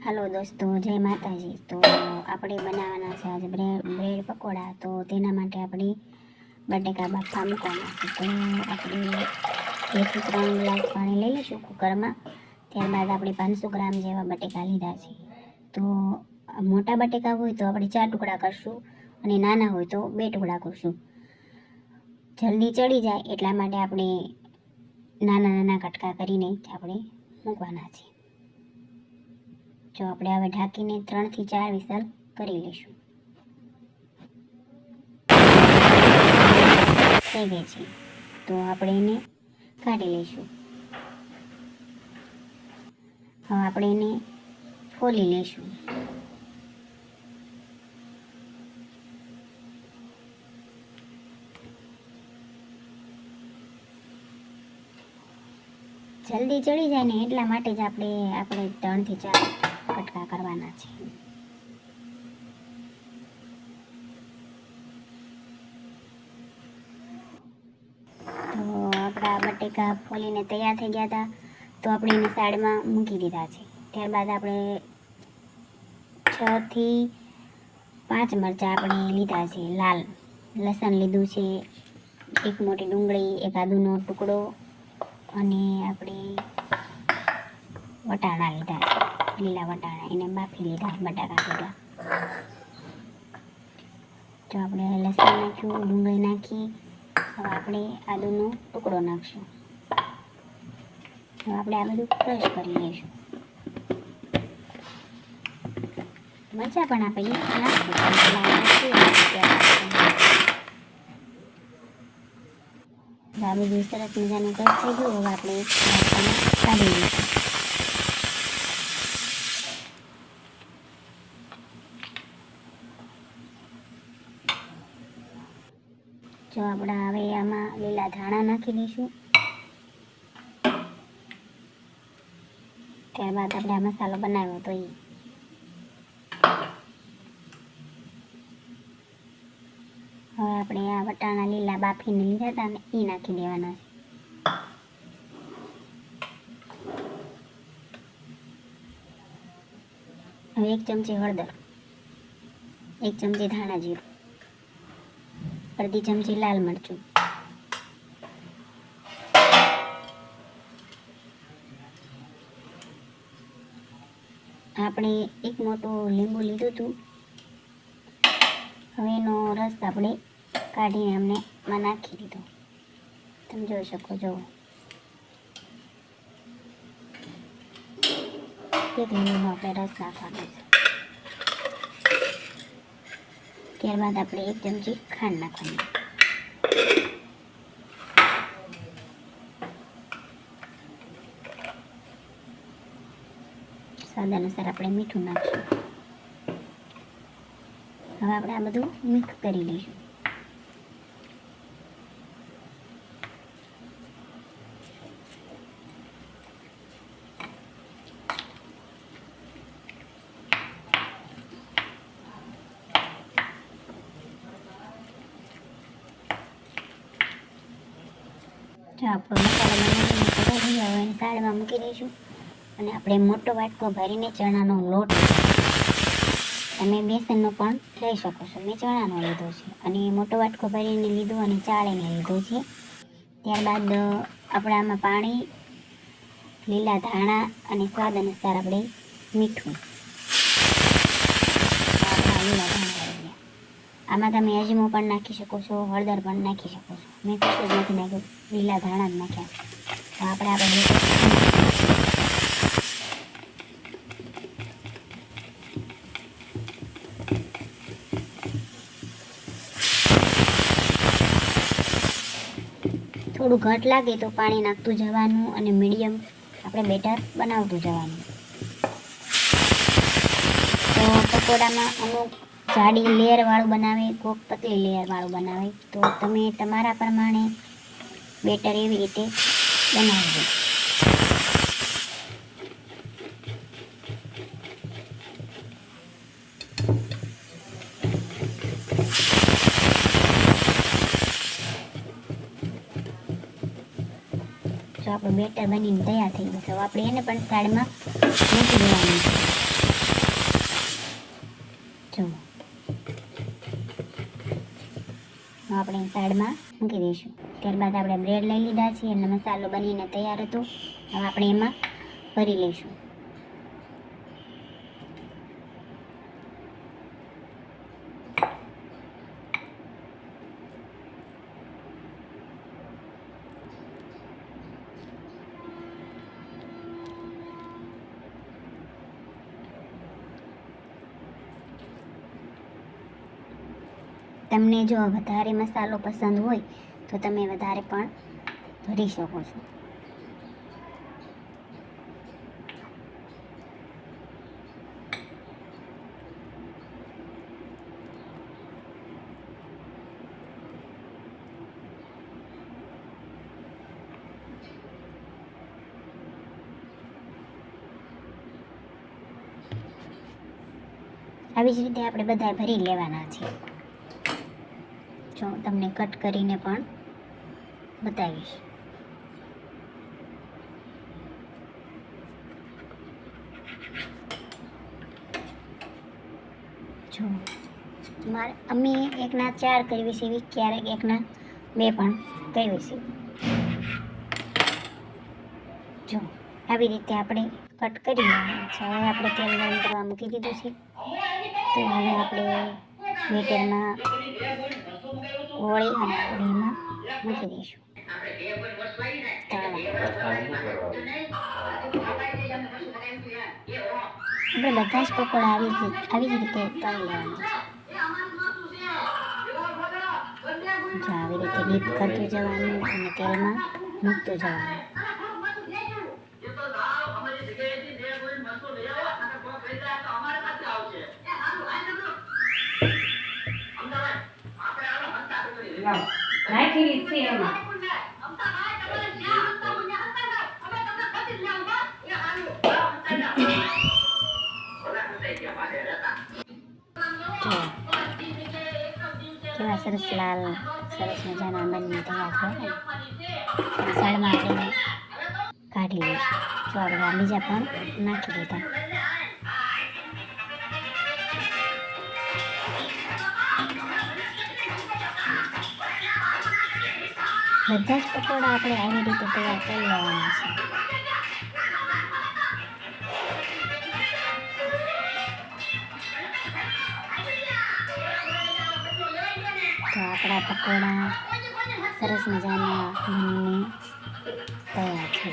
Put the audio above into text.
Hello दोस्तों, जय माताजी। तो આપણે બનાવવાના છે આજે બ્રેડ પકોડા। તો તેના માટે આપણે બટેકા બાફવા મૂકવાના છે। તો આપણે 2 થી 3 ગ્લાસ પાણી લઈ લઈશું કુકરમાં। ત્યારબાદ આપણે 500 ગ્રામ જેવા બટેકા લીધા છે। તો મોટા બટેકા હોય તો આપણે 4 ટુકડા કરશું અને નાના હોય તો 2 ટુકડા કરશું। જલ્દી ચડી જાય એટલા માટે આપણે નાના નાના કટકા કરીને આપણે મૂકવાના છે। जो આપણે હવે ઢાંકીને 3 થી 4 વિસલ કરી લઈશું। થઈ ગઈ છે તો આપણે એને કાઢી લઈશું। હવે આપણે એને ફોલી લઈશું। જલ્દી ચડી જાય ને એટલા માટે જ આપણે 3 થી 4 કટકા કરવાના છે। તો આપણા બટેકા ફોલીને તૈયાર થઈ ગયા હતા તો આપણે એને સાઈડમાં મૂકી દીધા છે। ત્યારબાદ આપણે 6 થી 5 મરચાં આપણે લીધા છે। લાલ લસણ લીધું છે, 1 મોટી ડુંગળી, 1 આદુનો ટુકડો અને આપણે વટાણા લીધા છે, લીલા વટાણા એને બાફી લીધા, બટાકા લીધા। જો આપણે લસણ નાખ્યું, ડુંગળી નાખી, હવે આપણે આદુનો ટુકડો નાખશું। હવે આપણે આ બધું ક્રશ કરી લઈશું। મરચાં પણ આપણે નાખશું। આ બધું સરસ મજાનું ક્રશ થઈ ગયું। હવે આપણે કાઢી લઈશું। જો આપણે હવે આમાં લીલા ધાણા નાખી દઈશું। ત્યારબાદ આપણે આ મસાલો બનાવ્યો તો હવે આપણે આ વટાણા લીલા બાફીને લીધા હતા ને એ નાખી દેવાના છે। હવે 1 ચમચી હળદર, 1 ચમચી ધાણા જીરું, અડધી ચમચી લાલ મરચું, આપણે 1 મોટું લીંબુ લીધું હતું। હવે એનો રસ આપણે કાઢીને અમને માં નાખી દીધો। તમે જોઈ શકો છો 1 લીંબુનો આપણે રસ નાખવાનો છે। ત્યારબાદ આપણે 1 ચમચી ખાંડ નાખવાની, સ્વાદ અનુસાર આપણે મીઠું નાખીશું। હવે આપણે આ બધું મિક્સ કરી લઈશું। જો આપણો મસાલો બનાવીને હવે એને સાઈડમાં મૂકી દઈશું અને આપણે મોટો વાટકો ભરીને ચણાનો લોટ, તમે બેસનનો પણ લઈ શકો છો। મેં ચણાનો લીધો છે અને મોટો વાટકો ભરીને લીધો અને ચાળીને લીધો છે। ત્યારબાદ આપણે આમાં પાણી, લીલા ધાણા અને સ્વાદ અનુસાર આપણે મીઠું, લીલા ધાણા લઈ ગયા। આમાં તમે અજમો પણ નાખી શકો છો, હળદર પણ નાખી શકો છો। મેં કશું જ નથી નાખ્યું, લીલા ધાણા જ નાખ્યા। તો આપણે આ બધું થોડું ઘટ લાગે તો પાણી નાખતું જવાનું અને મીડિયમ આપણે બેટર બનાવતું જવાનું। તો પકોડામાં અમુક જાડી લેયરવાળું બનાવે, કોક પતલી લેયરવાળું બનાવે। તો તમે તમારા પ્રમાણે બેટર એવી રીતે બનાવજો। જો આપણું બેટર બનીને તૈયાર થઈ ગયું છે। હવે આપણે એને પણ સાઈડમાં મૂકી દેવાનું છે। આપણે સાઈડમાં મૂકી દઈશું. ત્યારબાદ આપણે બ્રેડ લઈ લીધા છે અને મસાલો બનીને તૈયાર હતો. હવે આપણે એમાં ભરી લઈશું. તમને જો વધારે મસાલો પસંદ હોય તો તમે વધારે પણ ભરી શકો છો. આવી જ રીતે આપણે બધા ભરી લેવાના છે. જો તમને કટ કરીને પણ બતાવીશ. જો અમે એકના 4 કરવી છે, ક્યારેક એકના 2 પણ કરવી છે. જો આવી રીતે આપણે કટ કરી લેવાના છે. હવે આપણે તેલ ગરમ કરવા મૂકી દીધું છે. તો હવે આપણે બેટરમાં વળી અને આપણે એમાં મૂકી દઈશું. આપણે બધા જ પકોડા આવી જ રીતે તળી લેવાના છે. જો આવી રીતે ડીપ કરતું જવાનું અને તેલમાં મૂકતું જવાનું. નાખેલી છે એમાં. કેવા સરસ લાલ સરસ મજાના બનીને તૈયાર થયા. સાઈડમાં આપણે કાઢી લઈશું. જો આપણે બીજા પણ નાખી દીધા. બધા જ પકોડા આપણે આવી રીતે તૈયાર કરી લેવાના છે. તો આપણા પકોડા સરસ મજાના બનીને તૈયાર છે.